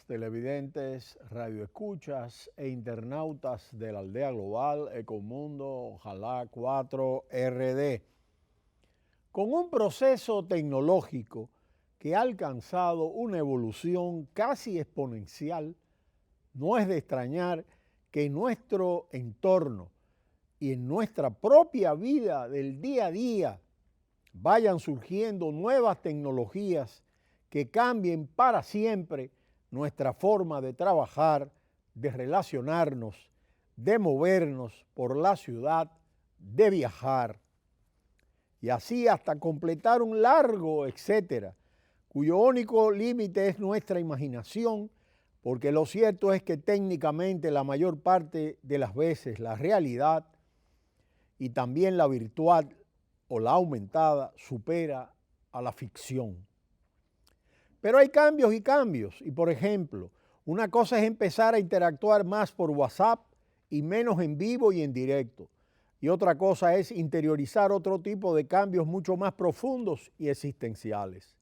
televidentes, radioescuchas e internautas de la aldea global Ecomundo, ojalá 4RD. Con un proceso tecnológico que ha alcanzado una evolución casi exponencial, no es de extrañar que en nuestro entorno y en nuestra propia vida del día a día vayan surgiendo nuevas tecnologías que cambien para siempre nuestra forma de trabajar, de relacionarnos, de movernos por la ciudad, de viajar, y así hasta completar un largo etcétera, cuyo único límite es nuestra imaginación, porque lo cierto es que técnicamente la mayor parte de las veces la realidad y también la virtual o la aumentada supera a la ficción. Pero hay cambios y cambios, y por ejemplo, una cosa es empezar a interactuar más por WhatsApp y menos en vivo y en directo, y otra cosa es interiorizar otro tipo de cambios mucho más profundos y existenciales.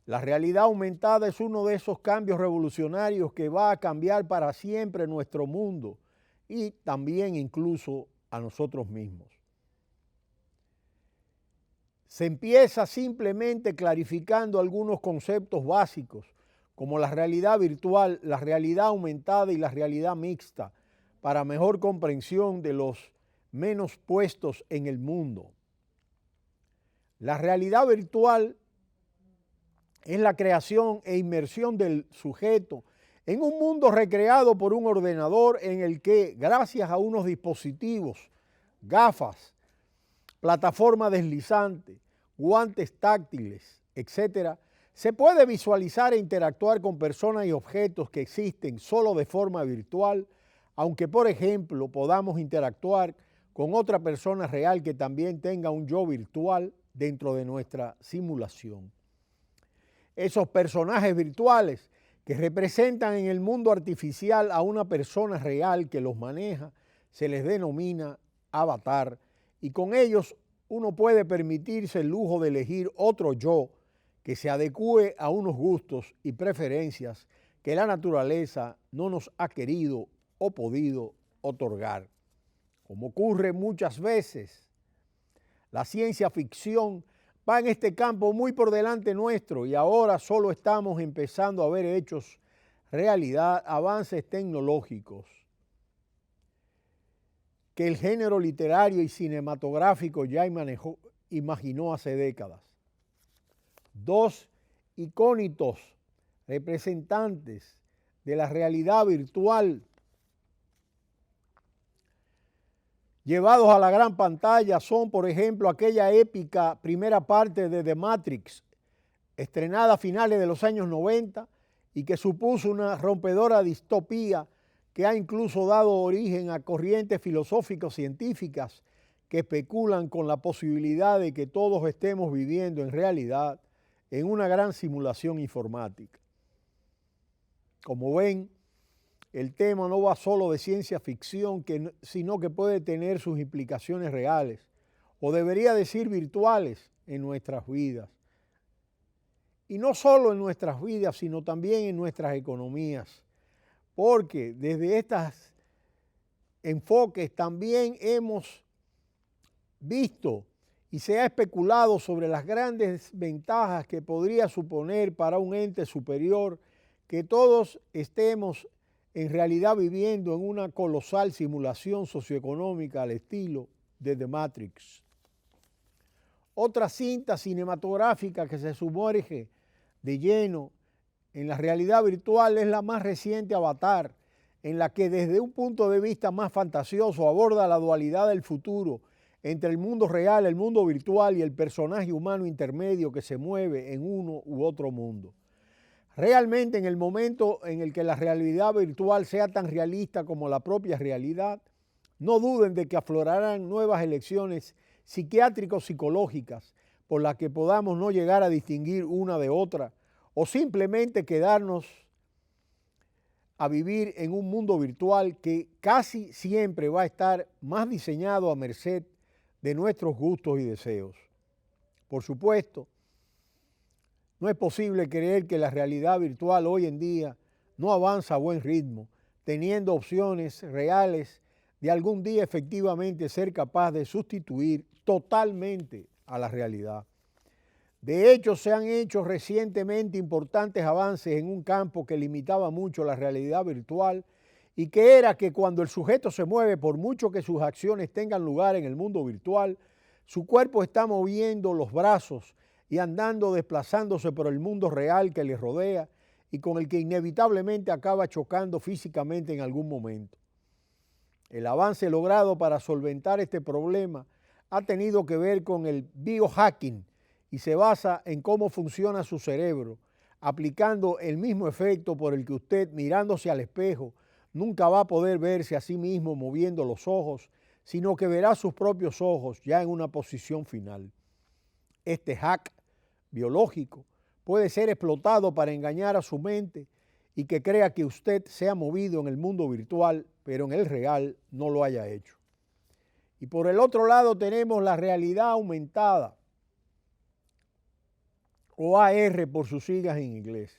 La realidad aumentada es uno de esos cambios revolucionarios que va a cambiar para siempre nuestro mundo y también incluso a nosotros mismos. Se empieza simplemente clarificando algunos conceptos básicos, como la realidad virtual, la realidad aumentada y la realidad mixta, para mejor comprensión de los menos puestos en el mundo. La realidad virtual es la creación e inmersión del sujeto en un mundo recreado por un ordenador en el que, gracias a unos dispositivos, gafas, plataforma deslizante, guantes táctiles, etc., se puede visualizar e interactuar con personas y objetos que existen solo de forma virtual, aunque, por ejemplo, podamos interactuar con otra persona real que también tenga un yo virtual dentro de nuestra simulación. Esos personajes virtuales que representan en el mundo artificial a una persona real que los maneja, se les denomina avatar, y con ellos uno puede permitirse el lujo de elegir otro yo que se adecúe a unos gustos y preferencias que la naturaleza no nos ha querido o podido otorgar. Como ocurre muchas veces, la ciencia ficción va en este campo muy por delante nuestro y ahora solo estamos empezando a ver hechos realidad, avances tecnológicos que el género literario y cinematográfico ya imaginó hace décadas. Dos icónicos representantes de la realidad virtual llevados a la gran pantalla son, por ejemplo, aquella épica primera parte de The Matrix, estrenada a finales de los años 90 y que supuso una rompedora distopía que ha incluso dado origen a corrientes filosóficas científicas que especulan con la posibilidad de que todos estemos viviendo en realidad en una gran simulación informática. Como ven, el tema no va solo de ciencia ficción, sino que puede tener sus implicaciones reales, o debería decir virtuales, en nuestras vidas. Y no solo en nuestras vidas, sino también en nuestras economías, porque desde estos enfoques también hemos visto y se ha especulado sobre las grandes ventajas que podría suponer para un ente superior que todos estemos en realidad viviendo en una colosal simulación socioeconómica al estilo de The Matrix. Otra cinta cinematográfica que se sumerge de lleno en la realidad virtual es la más reciente Avatar, en la que desde un punto de vista más fantasioso aborda la dualidad del futuro entre el mundo real, el mundo virtual y el personaje humano intermedio que se mueve en uno u otro mundo. Realmente en el momento en el que la realidad virtual sea tan realista como la propia realidad, no duden de que aflorarán nuevas elecciones psiquiátrico-psicológicas por las que podamos no llegar a distinguir una de otra o simplemente quedarnos a vivir en un mundo virtual que casi siempre va a estar más diseñado a merced de nuestros gustos y deseos. Por supuesto, no es posible creer que la realidad virtual hoy en día no avanza a buen ritmo, teniendo opciones reales de algún día efectivamente ser capaz de sustituir totalmente a la realidad. De hecho, se han hecho recientemente importantes avances en un campo que limitaba mucho la realidad virtual y que era que cuando el sujeto se mueve, por mucho que sus acciones tengan lugar en el mundo virtual, su cuerpo está moviendo los brazos y andando, desplazándose por el mundo real que le rodea y con el que inevitablemente acaba chocando físicamente en algún momento. El avance logrado para solventar este problema ha tenido que ver con el biohacking y se basa en cómo funciona su cerebro, aplicando el mismo efecto por el que usted, mirándose al espejo, nunca va a poder verse a sí mismo moviendo los ojos, sino que verá sus propios ojos ya en una posición final. Este hack biológico puede ser explotado para engañar a su mente y que crea que usted se ha movido en el mundo virtual, pero en el real no lo haya hecho. Y por el otro lado tenemos la realidad aumentada, o AR por sus siglas en inglés.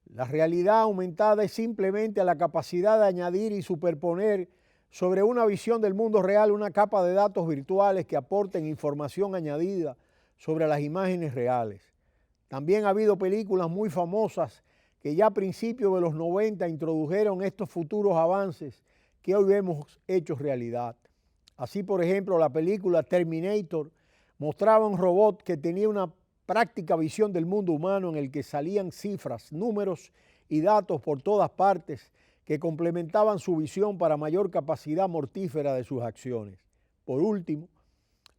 La realidad aumentada es simplemente la capacidad de añadir y superponer sobre una visión del mundo real una capa de datos virtuales que aporten información añadida sobre las imágenes reales. También ha habido películas muy famosas que ya a principios de los 90 introdujeron estos futuros avances que hoy vemos hechos realidad. Así, por ejemplo, la película Terminator mostraba un robot que tenía una práctica visión del mundo humano en el que salían cifras, números y datos por todas partes que complementaban su visión para mayor capacidad mortífera de sus acciones. Por último,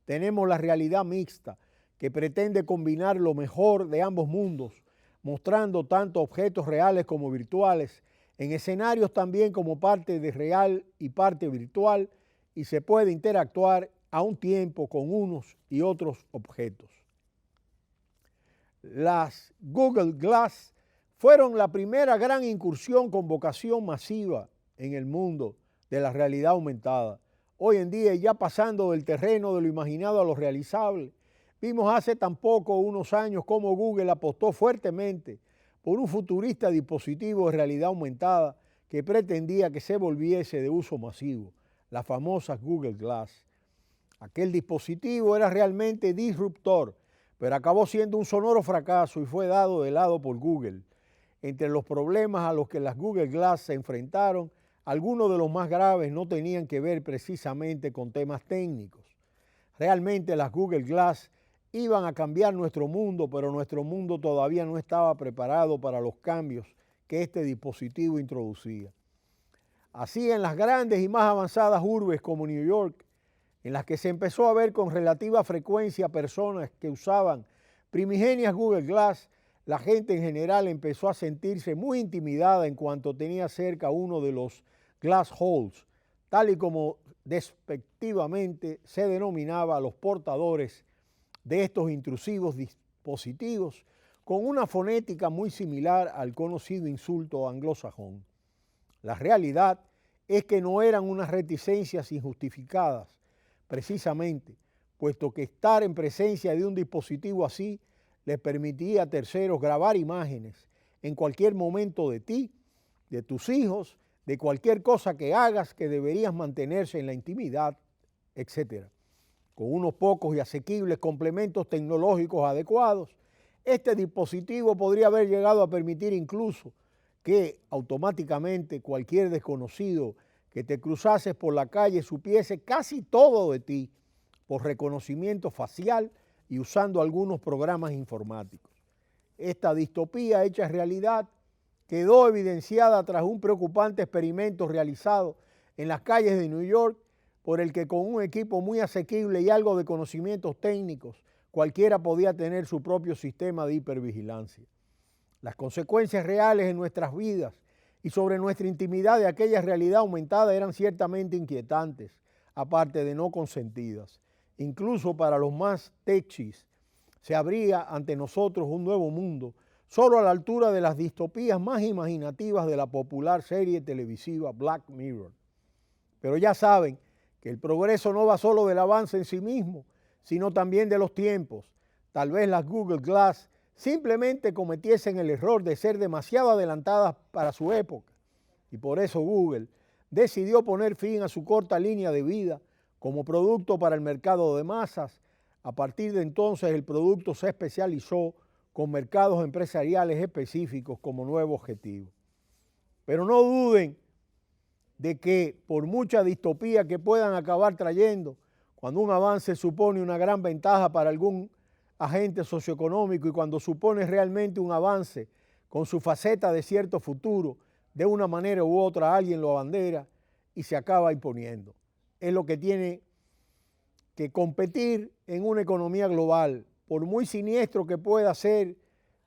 tenemos la realidad mixta, que pretende combinar lo mejor de ambos mundos, mostrando tanto objetos reales como virtuales, en escenarios también como parte de real y parte virtual, y se puede interactuar a un tiempo con unos y otros objetos. Las Google Glass fueron la primera gran incursión con vocación masiva en el mundo de la realidad aumentada. Hoy en día, ya pasando del terreno de lo imaginado a lo realizable, vimos hace tan poco unos años cómo Google apostó fuertemente por un futurista dispositivo de realidad aumentada que pretendía que se volviese de uso masivo, las famosas Google Glass. Aquel dispositivo era realmente disruptor, pero acabó siendo un sonoro fracaso y fue dado de lado por Google. Entre los problemas a los que las Google Glass se enfrentaron, algunos de los más graves no tenían que ver precisamente con temas técnicos. Realmente las Google Glass iban a cambiar nuestro mundo, pero nuestro mundo todavía no estaba preparado para los cambios que este dispositivo introducía. Así, en las grandes y más avanzadas urbes como New York, en las que se empezó a ver con relativa frecuencia personas que usaban primigenias Google Glass, la gente en general empezó a sentirse muy intimidada en cuanto tenía cerca uno de los glass holes, tal y como despectivamente se denominaba a los portadores de estos intrusivos dispositivos, con una fonética muy similar al conocido insulto anglosajón. La realidad es que no eran unas reticencias injustificadas, precisamente, puesto que estar en presencia de un dispositivo así les permitía a terceros grabar imágenes en cualquier momento de ti, de tus hijos, de cualquier cosa que hagas que deberías mantenerse en la intimidad, etc. Con unos pocos y asequibles complementos tecnológicos adecuados, este dispositivo podría haber llegado a permitir incluso que automáticamente cualquier desconocido que te cruzases por la calle supiese casi todo de ti por reconocimiento facial y usando algunos programas informáticos. Esta distopía hecha realidad quedó evidenciada tras un preocupante experimento realizado en las calles de New York, por el que con un equipo muy asequible y algo de conocimientos técnicos, cualquiera podía tener su propio sistema de hipervigilancia. Las consecuencias reales en nuestras vidas y sobre nuestra intimidad de aquella realidad aumentada eran ciertamente inquietantes, aparte de no consentidas. Incluso para los más techis se abría ante nosotros un nuevo mundo, solo a la altura de las distopías más imaginativas de la popular serie televisiva Black Mirror. Pero ya saben que el progreso no va solo del avance en sí mismo, sino también de los tiempos. Tal vez las Google Glass simplemente cometiesen el error de ser demasiado adelantadas para su época. Y por eso Google decidió poner fin a su corta línea de vida como producto para el mercado de masas. A partir de entonces el producto se especializó con mercados empresariales específicos como nuevo objetivo. Pero no duden de que por mucha distopía que puedan acabar trayendo, cuando un avance supone una gran ventaja para algún agente socioeconómico y cuando supone realmente un avance con su faceta de cierto futuro, de una manera u otra alguien lo abandera y se acaba imponiendo. Es lo que tiene que competir en una economía global, por muy siniestro que pueda ser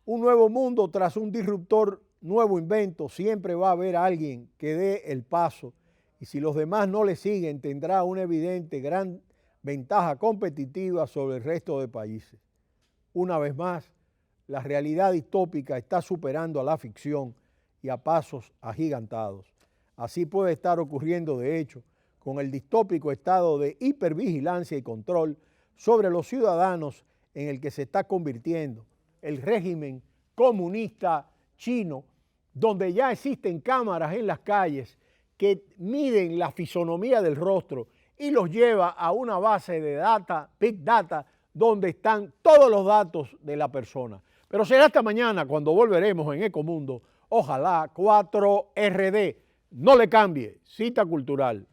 un nuevo mundo tras un disruptor nuevo invento, siempre va a haber alguien que dé el paso y si los demás no le siguen tendrá una evidente gran ventaja competitiva sobre el resto de países. Una vez más, la realidad distópica está superando a la ficción y a pasos agigantados. Así puede estar ocurriendo, de hecho, con el distópico estado de hipervigilancia y control sobre los ciudadanos en el que se está convirtiendo el régimen comunista chino, donde ya existen cámaras en las calles que miden la fisonomía del rostro y los lleva a una base de data, Big Data, donde están todos los datos de la persona. Pero será hasta mañana cuando volveremos en Ecomundo. Ojalá 4RD. No le cambie. Cita cultural.